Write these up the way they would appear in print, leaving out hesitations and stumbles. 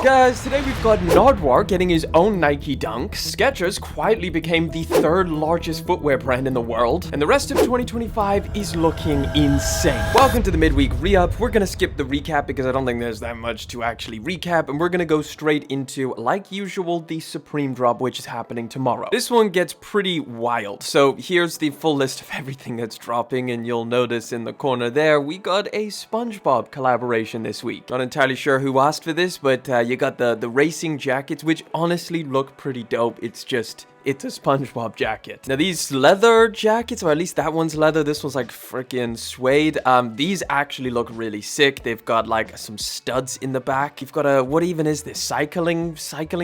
Guys, today we've got Nardwuar getting his own Nike Dunk, Skechers quietly became the third largest footwear brand in the world, and the rest of 2025 is looking insane. Welcome to the midweek re-up. We're gonna skip the recap because I don't think there's that much to actually recap, and we're gonna go straight into, like usual, the Supreme drop, which is happening tomorrow. This one gets pretty wild, so here's the full list of everything that's dropping, and you'll notice in the corner there, we got a SpongeBob collaboration this week. Not entirely sure who asked for this, but you got the racing jackets, which honestly look pretty dope. It's a SpongeBob jacket. Now these leather jackets, or at least that one's leather, this one's like freaking suede. These actually look really sick. They've got like some studs in the back. You've got a, what even is this? Cycling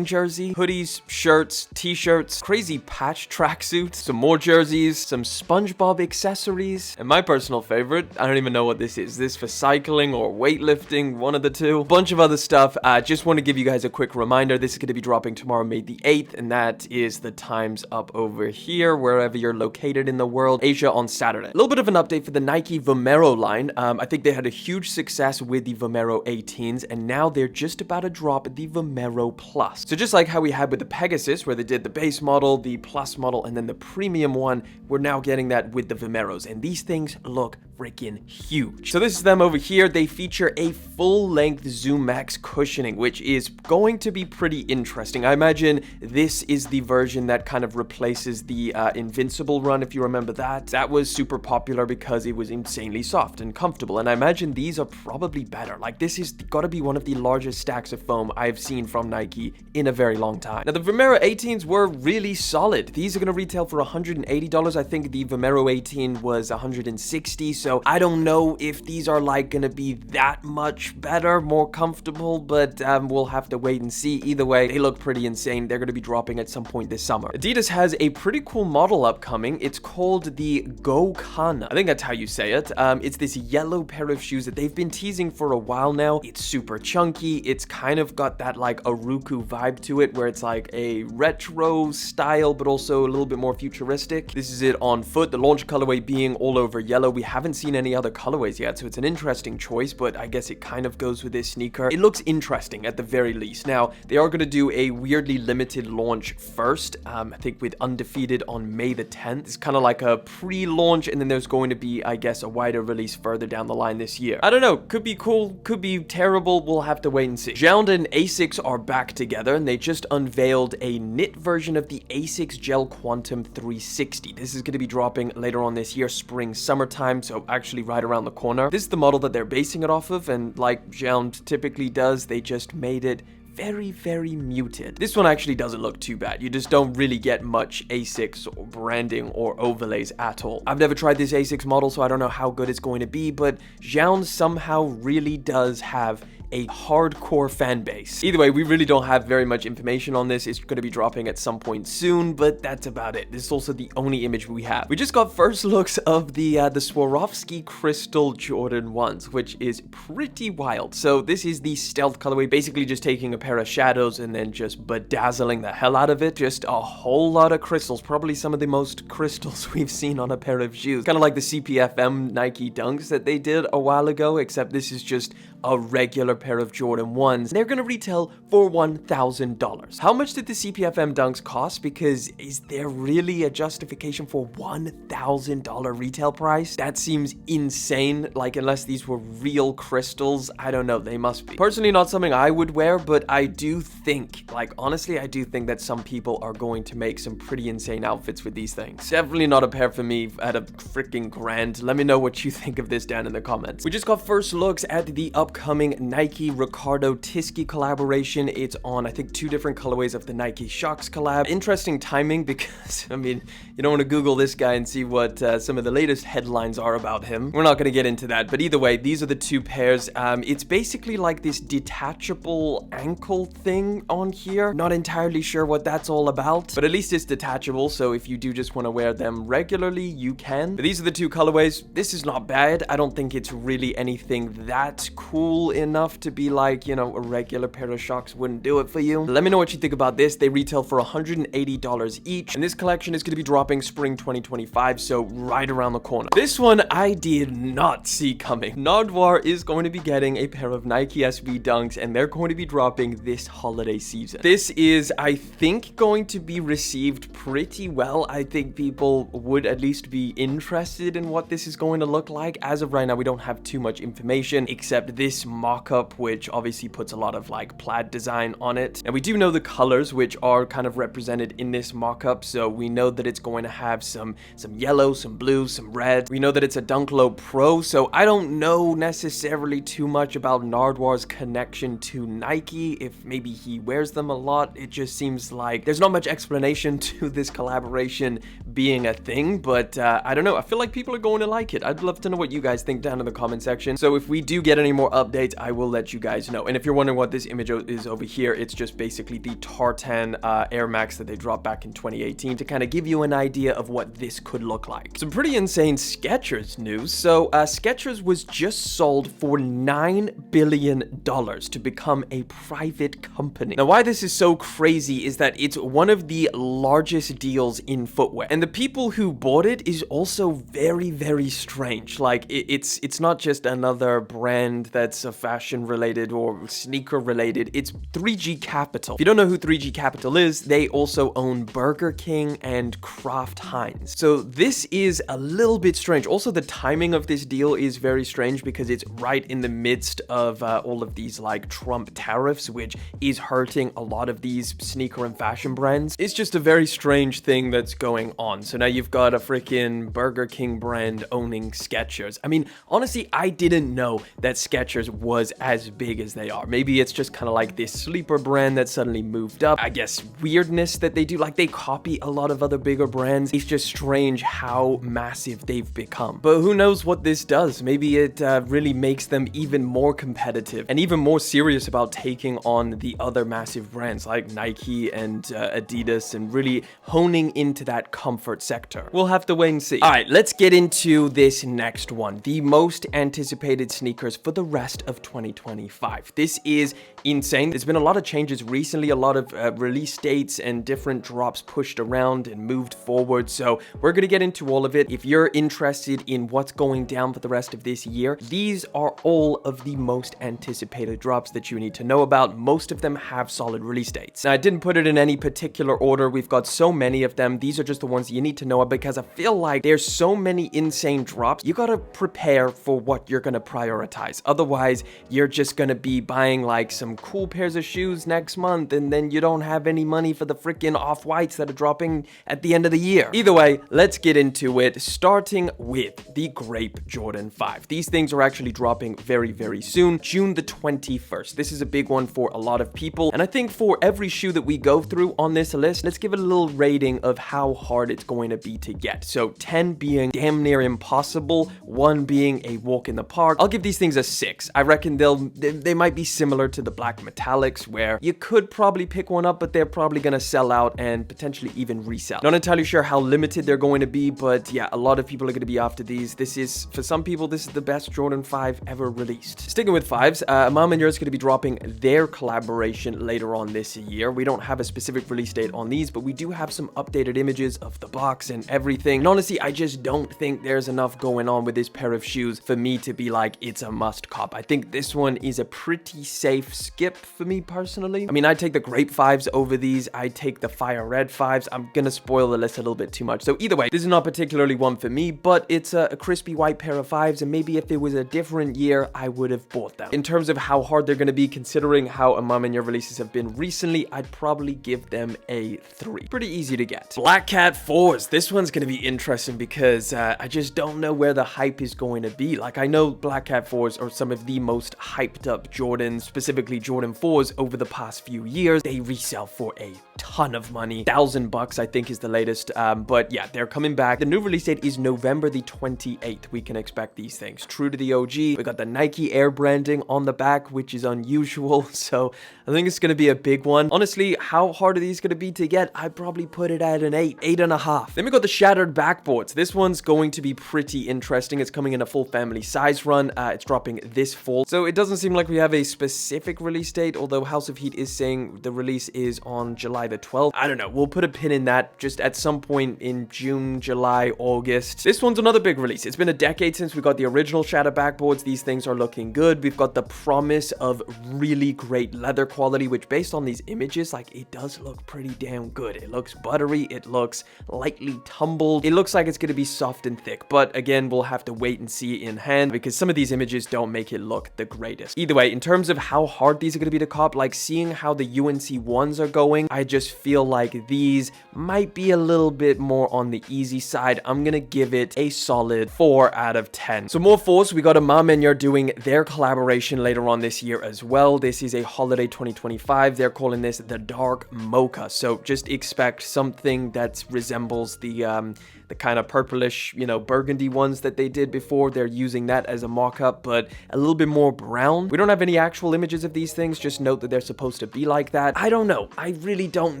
jersey? Hoodies, shirts, t-shirts, crazy patch tracksuit, some more jerseys, some SpongeBob accessories, and my personal favorite, I don't even know what this is. This for cycling or weightlifting, one of the two. Bunch of other stuff. Just want to give you guys a quick reminder. This is going to be dropping tomorrow, May the 8th, and that is the times up over here, wherever you're located in the world. Asia on Saturday. A little bit of an update for the Nike Vomero line. I think they had a huge success with the Vomero 18s, and now they're just about to drop the Vomero Plus. So just like how we had with the Pegasus, where they did the base model, the Plus model, and then the premium one, we're now getting that with the Vomeros, and these things look freaking huge. So this is them over here. They feature a full-length Zoom Max cushioning, which is going to be pretty interesting. I imagine this is the version that kind of replaces the Invincible run, if you remember that. That was super popular because it was insanely soft and comfortable, and I imagine these are probably better. Like, this is got to be one of the largest stacks of foam I've seen from Nike in a very long time. Now, the Vomero 18s were really solid. These are going to retail for $180. I think the Vomero 18 was $160, so I don't know if these are like going to be that much better, more comfortable, but we'll have to wait and see. Either way, they look pretty insane. They're going to be dropping at some point this summer. Adidas has a pretty cool model upcoming. It's called the Gokana. I think that's how you say it. It's this yellow pair of shoes that they've been teasing for a while now. It's super chunky. It's kind of got that like Aruku vibe to it, where it's like a retro style, but also a little bit more futuristic. This is it on foot. The launch colorway being all over yellow. We haven't seen any other colorways yet, so it's an interesting choice, but I guess it kind of goes with this sneaker. It looks interesting at the very least. Now, they are going to do a weirdly limited launch first, I think with Undefeated on May the 10th. It's kind of like a pre-launch, and then there's going to be, I guess, a wider release further down the line this year. I don't know, could be cool, could be terrible, we'll have to wait and see. Jound and Asics are back together, and they just unveiled a knit version of the Asics Gel Quantum 360. This is going to be dropping later on this year, spring, summertime, so actually right around the corner. This is the model that they're basing it off of, and like Jound typically does, they just made it very muted. This one actually doesn't look too bad. You just don't really get much Asics or branding or overlays at all. I've never tried this Asics model, so I don't know how good it's going to be, but Jound somehow really does have a hardcore fan base. Either way, we really don't have very much information on this. It's going to be dropping at some point soon, but that's about it. This is also the only image we have. We just got first looks of the Swarovski Crystal Jordan 1s, which is pretty wild. So this is the stealth colorway, basically just taking a pair of shadows and then just bedazzling the hell out of it. Just a whole lot of crystals, probably some of the most crystals we've seen on a pair of shoes. Kind of like the CPFM Nike Dunks that they did a while ago, except this is just a regular pair of Jordan 1s. They're gonna retail for $1,000. How much did the CPFM Dunks cost? Because is there really a justification for $1,000 retail price? That seems insane. Like, unless these were real crystals, I don't know, they must be. Personally, not something I would wear, but I do think, like, honestly, I do think that some people are going to make some pretty insane outfits with these things. Definitely not a pair for me at a freaking grand. Let me know what you think of this down in the comments. We just got first looks at the upcoming Nike Riccardo Tisci collaboration. It's on, I think, 2 different colorways of the Nike Shox collab. Interesting timing because, I mean, you don't want to Google this guy and see what some of the latest headlines are about him. We're not going to get into that, but either way, these are the 2 pairs. It's basically like this detachable ankle thing on here. Not entirely sure what that's all about, but at least it's detachable, so if you do just want to wear them regularly, you can. But these are the 2 colorways. This is not bad. I don't think it's really anything that cool cool enough to be like, you know, a regular pair of Shocks wouldn't do it for you. Let me know what you think about this. They retail for $180 each, and this collection is going to be dropping spring 2025, so right around the corner. This one I did not see coming. Nardwuar is going to be getting a pair of Nike SB Dunks, and they're going to be dropping this holiday season. This is, I think, going to be received pretty well. I think people would at least be interested in what this is going to look like. As of right now, we don't have too much information except this mock-up, which obviously puts a lot of like plaid design on it. And we do know the colors, which are kind of represented in this mock-up, so we know that it's going to have some yellow, some blue, some red. We know that it's a Dunk Low Pro, so I don't know necessarily too much about Nardwuar's connection to Nike. If maybe he wears them a lot, it just seems like there's not much explanation to this collaboration being a thing, but I don't know. I feel like people are going to like it. I'd love to know what you guys think down in the comment section. So if we do get any more updates, I will let you guys know. And if you're wondering what this image is over here, it's just basically the Tartan Air Max that they dropped back in 2018 to kind of give you an idea of what this could look like. Some pretty insane Skechers news. So Skechers was just sold for $9 billion to become a private company. Now, why this is so crazy is that it's one of the largest deals in footwear, and the people who bought it is also very, very strange. Like it's not just another brand that's a fashion related or sneaker related. It's 3G Capital. If you don't know who 3G Capital is, they also own Burger King and Kraft Heinz. So this is a little bit strange. Also, the timing of this deal is very strange because it's right in the midst of all of these like Trump tariffs, which is hurting a lot of these sneaker and fashion brands. It's just a very strange thing that's going on. So now you've got a freaking Burger King brand owning Skechers. I mean, honestly, I didn't know that Skechers was as big as they are. Maybe it's just kind of like this sleeper brand that suddenly moved up. I guess weirdness that they do, like they copy a lot of other bigger brands. It's just strange how massive they've become. But who knows what this does? Maybe it really makes them even more competitive and even more serious about taking on the other massive brands like Nike and Adidas and really honing into that comfort sector. We'll have to wait and see. All right, let's get into this next one. The most anticipated sneakers for the rest of 2025. This is insane. There's been a lot of changes recently, a lot of release dates and different drops pushed around and moved forward. So we're going to get into all of it. If you're interested in what's going down for the rest of this year, these are all of the most anticipated drops that you need to know about. Most of them have solid release dates. Now, I didn't put it in any particular order. We've got so many of them. These are just the ones you need to know because I feel like there's so many insane drops. You got to prepare for what you're going to prioritize. Otherwise, you're just going to be buying like some cool pairs of shoes next month, and then you don't have any money for the freaking off-whites that are dropping at the end of the year. Either way, let's get into it, starting with the Grape Jordan 5. These things are actually dropping very, very soon, June the 21st. This is a big one for a lot of people, and I think for every shoe that we go through on this list, let's give it a little rating of how hard it's going to be to get. So 10 being damn near impossible, 1 being a walk in the park. I'll give these things a 6. I reckon they might be similar to the black metallics, where you could probably pick one up, but they're probably going to sell out and potentially even resell. Not entirely sure how limited they're going to be, but yeah, a lot of people are going to be after these. This is, for some people, this is the best Jordan 5 ever released. Sticking with 5s, Mom and Yours is going to be dropping their collaboration later on this year. We don't have a specific release date on these, but we do have some updated images of the box and everything. And honestly, I just don't think there's enough going on with this pair of shoes for me to be like, it's a must cop. I think this one is a pretty safe skip for me personally. I mean, I take the Grape 5s over these. I take the Fire Red 5s. I'm gonna spoil the list a little bit too much. So either way, this is not particularly one for me, but it's a crispy white pair of 5s, and maybe if it was a different year, I would have bought them. In terms of how hard they're gonna be, considering how a Mom and Your releases have been recently, I'd probably give them a 3. Pretty easy to get. Black Cat 4s. This one's gonna be interesting because I just don't know where the hype is going to be. Like, I know Black Cat 4s are some of the most hyped up Jordans, specifically Jordan 4s, over the past few years. They resell for a ton of money. $1,000 I think is the latest, but yeah, they're coming back. The new release date is November the 28th. We can expect these things. True to the OG. We got the Nike Air branding on the back, which is unusual, so I think it's gonna be a big one. Honestly, how hard are these gonna be to get? I'd probably put it at an 8.5. Then we got the Shattered Backboards. This one's going to be pretty interesting. It's coming in a full family size run. It's dropping this this fall. So it doesn't seem like we have a specific release date, although House of Heat is saying the release is on July the 12th. I don't know. We'll put a pin in that just at some point in June, July, August. This one's another big release. It's been a decade since we got the original Shadow backboards. These things are looking good. We've got the promise of really great leather quality, which based on these images, like, it does look pretty damn good. It looks buttery. It looks lightly tumbled. It looks like it's going to be soft and thick, but again, we'll have to wait and see in hand because some of these images don't make it look the greatest. Either way, in terms of how hard these are going to be to cop, like seeing how the UNC ones are going, I just feel like these might be a little bit more on the easy side. I'm going to give it a solid 4 out of 10. So more 4s. We got Imam and Yer doing their collaboration later on this year as well. This is a holiday 2025. They're calling this the Dark Mocha. So just expect something that resembles the kind of purplish, you know, burgundy ones that they did before. They're using that as a mock-up, but a little bit more brown. We don't have any actual images of these things. Just note that they're supposed to be like that. I don't know. I really don't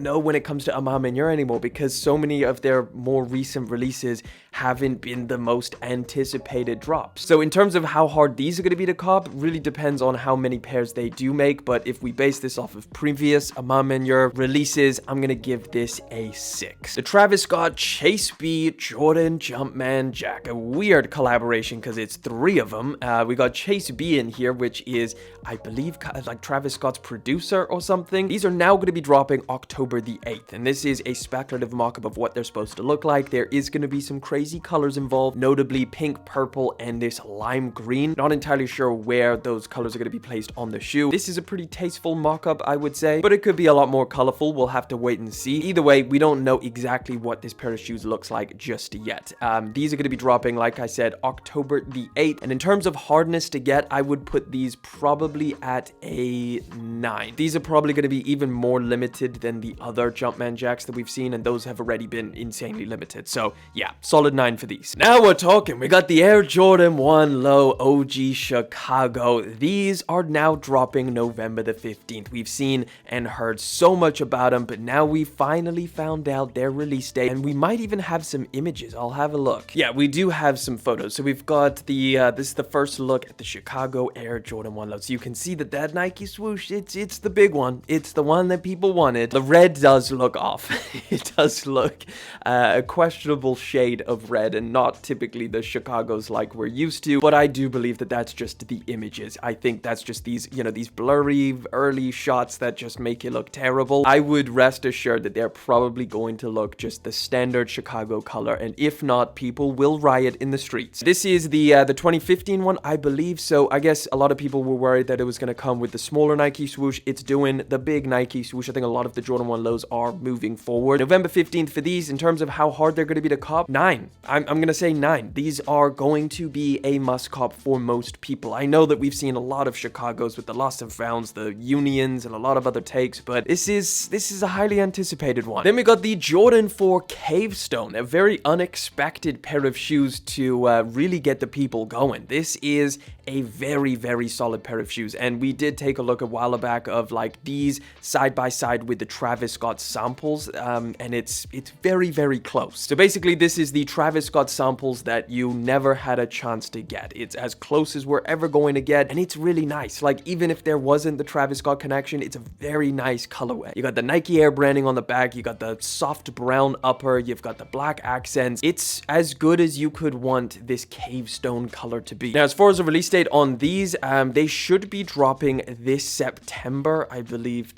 know when it comes to Imam and Yer anymore because so many of their more recent releases haven't been the most anticipated drops. So in terms of how hard these are going to be to cop, really depends on how many pairs they do make. But if we base this off of previous Imam and Yer releases, I'm going to give this a 6. The Travis Scott Chase B Jordan Jumpman Jack, a weird collaboration because it's 3 of them. We got Chase B in here, which is, I believe, like Travis Scott's producer or something. These are now going to be dropping October the 8th, and this is a speculative mock-up of what they're supposed to look like. There is going to be some crazy colors involved, notably pink, purple, and this lime green. Not entirely sure where those colors are going to be placed on the shoe. This is a pretty tasteful mock-up, I would say, but it could be a lot more colorful. We'll have to wait and see. Either way, we don't know exactly what this pair of shoes looks like just yet. These are going to be dropping, like I said, October the 8th, and in terms of hardness to get, I would put these probably at a 9. These are probably going to be even more limited than the other Jumpman Jacks that we've seen, and those have already been insanely limited. So yeah, solid 9 for these. Now we're talking. We got the Air Jordan 1 Low OG Chicago. These are now dropping November the 15th. We've seen and heard so much about them, but now we finally found out their release date, and we might even have some images. I'll have a look. Yeah, we do have some photos. So we've got the this is the first look at the Chicago Air Jordan 1 Low. So you can see that Nike swoosh, it's the big one. It's the one that people wanted. The red does look off. It does look a questionable shade of red and not typically the Chicago's like we're used to, but I do believe that that's just the images. I think that's just these, you know, these blurry early shots that just make it look terrible. I would rest assured that they're probably going to look just the standard Chicago color, and if not, people will riot in the streets. This is the 2015 one, I believe, so I guess a lot of people were worried that it was going to come with the smaller Nike swoosh. It's doing the big Nike swoosh. I think a lot of the Jordan 1 Lows are moving forward. November 15th for these. In terms of how hard they're going to be to cop, 9. I'm going to say 9. These are going to be a must cop for most people. I know that we've seen a lot of Chicago's with the Lost and Founds, the Unions, and a lot of other takes, but this is a highly anticipated one. Then we got the Jordan 4 Cavestone, a very unexpected pair of shoes to really get the people going. This is a very, very solid pair of shoes, and we did take a look a while back of like these side by side with the Travis Scott samples, and it's very, very close. So basically, this is the Travis Scott samples that you never had a chance to get. It's as close as we're ever going to get, and it's really nice. Like, even if there wasn't the Travis Scott connection, it's a very nice colorway. You got the Nike Air branding on the back, you got the soft brown upper, you've got the black accents. It's as good as you could want this Cavestone color to be. Now, as far as the release date on these, they should be dropping this September, I believe.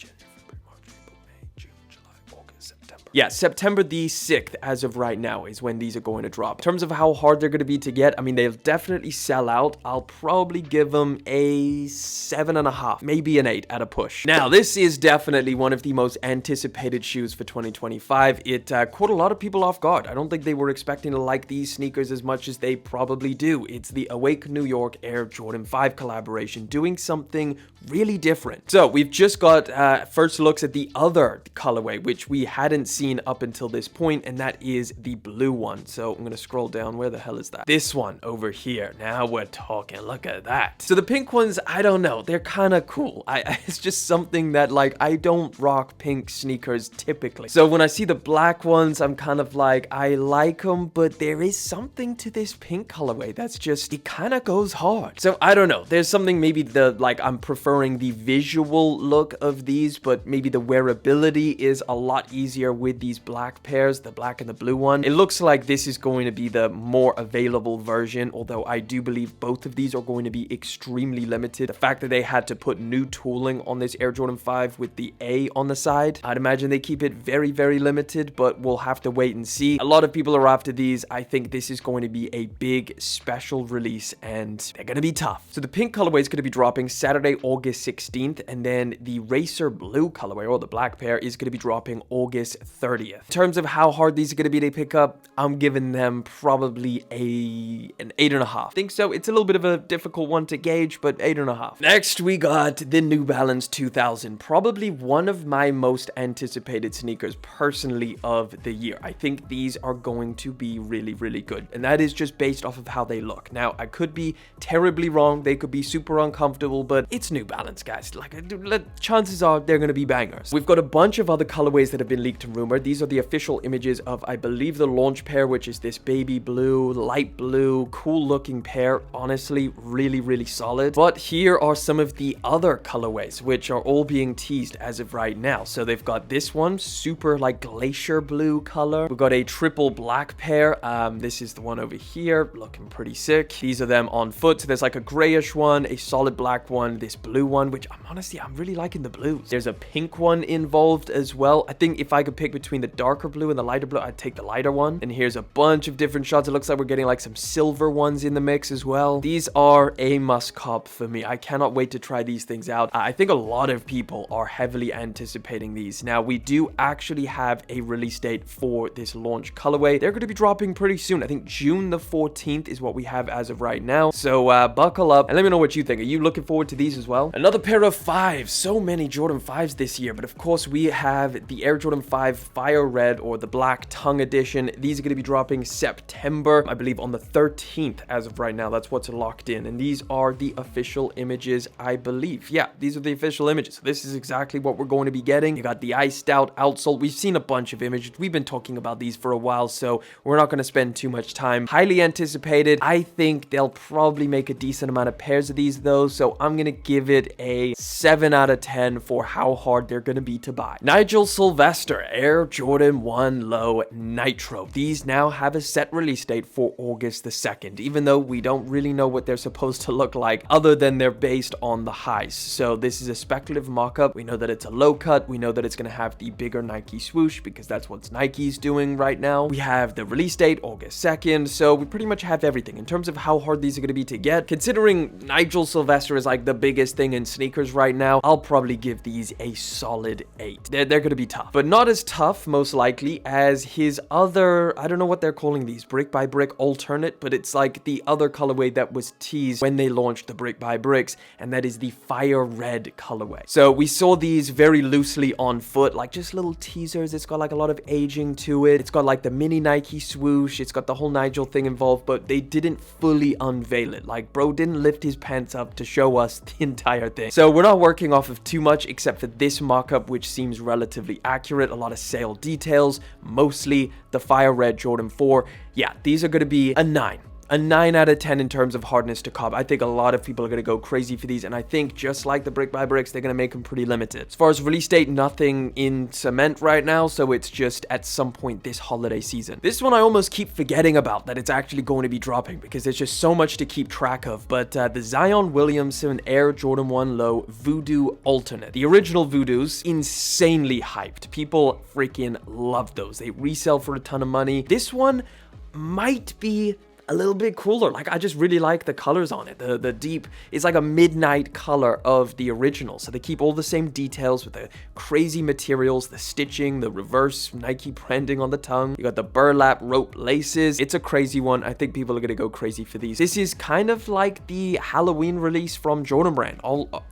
Yeah, September the 6th, as of right now, is when these are going to drop. In terms of how hard they're going to be to get, I mean, they'll definitely sell out. I'll probably give them a 7.5, maybe an 8 at a push. Now, this is definitely one of the most anticipated shoes for 2025. It caught a lot of people off guard. I don't think they were expecting to like these sneakers as much as they probably do. It's the Awake New York Air Jordan 5 collaboration, doing something really different. So, we've just got first looks at the other colorway, which we hadn't seen seen up until this point, and that is the blue one. So I'm gonna scroll down. Where the hell is that? This one over here. Now we're talking. Look at that. So the pink ones, I don't know, they're kind of cool. It's just something that, like, I don't rock pink sneakers typically. So when I see the black ones, I'm kind of like, I like them, but there is something to this pink colorway that's just, it kind of goes hard. So I don't know. There's something, maybe I'm preferring the visual look of these, but maybe the wearability is a lot easier with these black pairs, the black and the blue one. It looks like this is going to be the more available version, although I do believe both of these are going to be extremely limited. The fact that they had to put new tooling on this Air Jordan 5 with the A on the side, I'd imagine they keep it very, very limited, but we'll have to wait and see. A lot of people are after these. I think this is going to be a big special release, and they're going to be tough. So the pink colorway is going to be dropping Saturday, August 16th, and then the racer blue colorway, or the black pair, is going to be dropping August 30th. In terms of how hard these are going to be to pick up, I'm giving them probably an 8.5. I think so. It's a little bit of a difficult one to gauge, but 8.5. Next, we got the New Balance 2000. Probably one of my most anticipated sneakers personally of the year. I think these are going to be really, really good. And that is just based off of how they look. Now, I could be terribly wrong. They could be super uncomfortable, but it's New Balance, guys. Like, chances are they're going to be bangers. We've got a bunch of other colorways that have been leaked and rumored. These are the official images of, I believe, the launch pair, which is this baby blue, light blue, cool looking pair. Honestly, really, really solid. But here are some of the other colorways, which are all being teased as of right now. So they've got this one, super like glacier blue color. We've got a triple black pair. This is the one over here, looking pretty sick. These are them on foot. So there's like a grayish one, a solid black one, this blue one, which I'm really liking the blues. There's a pink one involved as well. I think if I could pick between the darker blue and the lighter blue, I'd take the lighter one. And here's a bunch of different shots. It looks like we're getting like some silver ones in the mix as well. These are a must cop for me. I cannot wait to try these things out. I think a lot of people are heavily anticipating these. Now, we do actually have a release date for this launch colorway. They're going to be dropping pretty soon. I think June the 14th is what we have as of right now. So buckle up and let me know what you think. Are you looking forward to these as well? Another pair of 5s. So many Jordan 5s this year, but of course we have the Air Jordan 5 Fire Red, or the Black Tongue Edition. These are going to be dropping September, I believe, on the 13th as of right now. That's what's locked in, and these are the official images, I believe. Yeah, these are the official images. So this is exactly what we're going to be getting. You got the iced out outsole. We've seen a bunch of images. We've been talking about these for a while, so we're not going to spend too much time. Highly anticipated. I think they'll probably make a decent amount of pairs of these though, so I'm going to give it a 7 out of 10 for how hard they're going to be to buy. Nigel Sylvester Air Jordan 1 Low Nitro. These now have a set release date for August the 2nd, even though we don't really know what they're supposed to look like other than they're based on the highs. So this is a speculative mock-up. We know that it's a low cut. We know that it's going to have the bigger Nike swoosh because that's what Nike's doing right now. We have the release date, August 2nd. So we pretty much have everything in terms of how hard these are going to be to get. Considering Nigel Sylvester is like the biggest thing in sneakers right now, I'll probably give these a solid 8. They're going to be tough, but not as tough most likely as his other, I don't know what they're calling these, brick by brick alternate, but it's like the other colorway that was teased when they launched the brick by bricks, and that is the Fire Red colorway. So we saw these very loosely on foot, like just little teasers. It's got like a lot of aging to it. It's got like the mini Nike swoosh. It's got the whole Nigel thing involved, but they didn't fully unveil it. Like, bro didn't lift his pants up to show us the entire thing. So we're not working off of too much except for this mock-up, which seems relatively accurate. A lot of sale details, mostly the Fire Red Jordan 4. Yeah, these are going to be a 9. A 9 out of 10 in terms of hardness to cop. I think a lot of people are going to go crazy for these, and I think just like the brick by bricks, they're going to make them pretty limited. As far as release date, nothing in cement right now, so it's just at some point this holiday season. This one I almost keep forgetting about, that it's actually going to be dropping because there's just so much to keep track of, but the Zion Williamson Air Jordan 1 Low Voodoo Alternate. The original Voodoos, insanely hyped. People freaking love those. They resell for a ton of money. This one might be a little bit cooler. Like, I just really like the colors on it. The deep is like a midnight color of the original. So they keep all the same details with the crazy materials, the stitching, the reverse Nike branding on the tongue. You got the burlap rope laces. It's a crazy one. I think people are gonna go crazy for these. This is kind of like the Halloween release from Jordan Brand.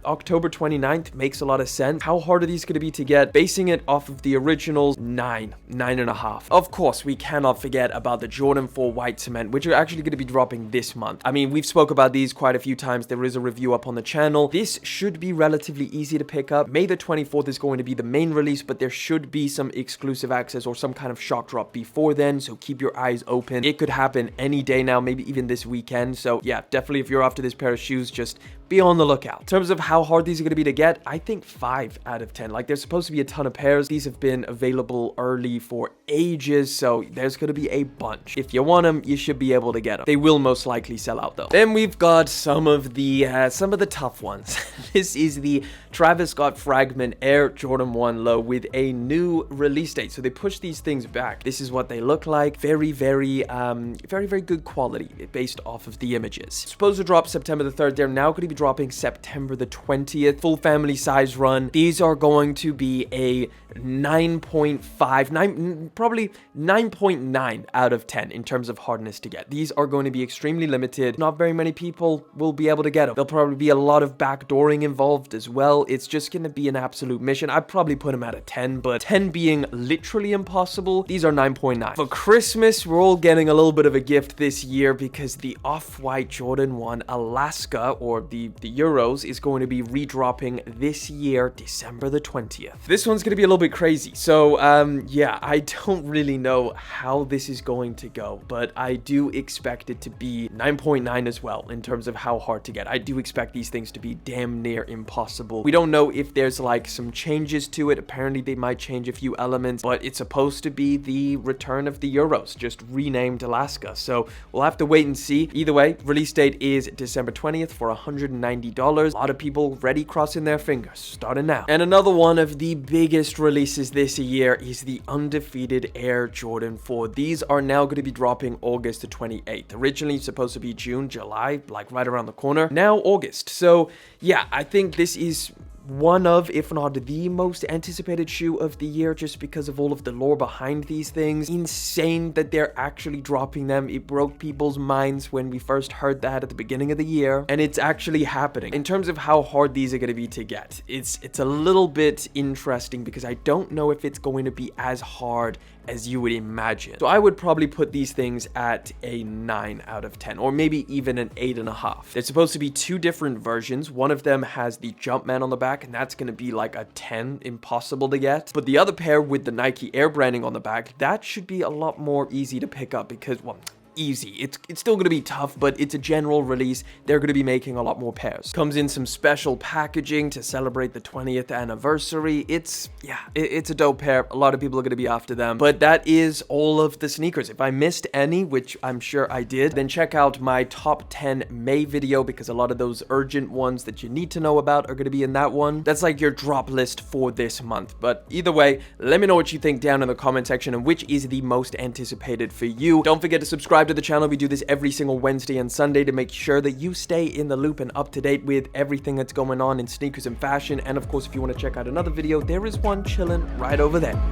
October 29th makes a lot of sense. How hard are these gonna be to get? Basing it off of the originals, 9.5. Of course, we cannot forget about the Jordan 4 White Cement, which are actually gonna be dropping this month. I mean, we've spoke about these quite a few times. There is a review up on the channel. This should be relatively easy to pick up. May the 24th is going to be the main release, but there should be some exclusive access or some kind of shock drop before then, so keep your eyes open. It could happen any day now, maybe even this weekend. So yeah, definitely if you're after this pair of shoes, just be on the lookout. In terms of how hard these are going to be to get, I think 5 out of 10. Like, there's supposed to be a ton of pairs. These have been available early for ages, so there's going to be a bunch. If you want them, you should be able to get them. They will most likely sell out though. Then we've got some of the tough ones. This is the Travis Scott Fragment Air Jordan 1 Low with a new release date. So they pushed these things back. This is what they look like. Very good quality based off of the images. Supposed to drop September the 3rd. They're now going to be dropping September the 20th. Full family size run. These are going to be a 9.5, probably 9.9 out of 10 in terms of hardness to get. These are going to be extremely limited. Not very many people will be able to get them. There'll probably be a lot of backdooring involved as well. It's just going to be an absolute mission. I'd probably put them at a 10, but 10 being literally impossible, these are 9.9. For Christmas, we're all getting a little bit of a gift this year because the Off-White Jordan 1 Alaska, or the Euros, is going to be redropping this year, December the 20th. This one's going to be a little bit crazy. So, yeah, I don't really know how this is going to go, but I do expect it to be 9.9 as well in terms of how hard to get. I do expect these things to be damn near impossible. We don't know if there's like some changes to it. Apparently they might change a few elements, but it's supposed to be the return of the Euros, just renamed Alaska. So we'll have to wait and see. Either way, release date is December 20th for $190. A lot of people ready crossing their fingers, starting now. And another one of the biggest releases this year is the undefeated Air Jordan 4. These are now going to be dropping August the 28th. Originally supposed to be June, July, like right around the corner. Now August. So yeah, I think this is one of, if not the most anticipated shoe of the year, just because of all of the lore behind these things. Insane that they're actually dropping them. It broke people's minds when we first heard that at the beginning of the year, and it's actually happening. In terms of how hard these are going to be to get, it's a little bit interesting because I don't know if it's going to be as hard as you would imagine. So I would probably put these things at a 9 out of 10, or maybe even an 8.5. There's supposed to be 2 different versions. One of them has the Jumpman on the back, and that's going to be like a 10, impossible to get. But the other pair with the Nike Air branding on the back, that should be a lot more easy to pick up because, well, easy. It's still going to be tough, but it's a general release. They're going to be making a lot more pairs. Comes in some special packaging to celebrate the 20th anniversary. It's a dope pair. A lot of people are going to be after them. But that is all of the sneakers. If I missed any, which I'm sure I did, then check out my top 10 May video because a lot of those urgent ones that you need to know about are going to be in that one. That's like your drop list for this month. But either way, let me know what you think down in the comment section and which is the most anticipated for you. Don't forget to subscribe to the channel. We do this every single Wednesday and Sunday to make sure that you stay in the loop and up to date with everything that's going on in sneakers and fashion. And of course, if you want to check out another video, there is one chilling right over there.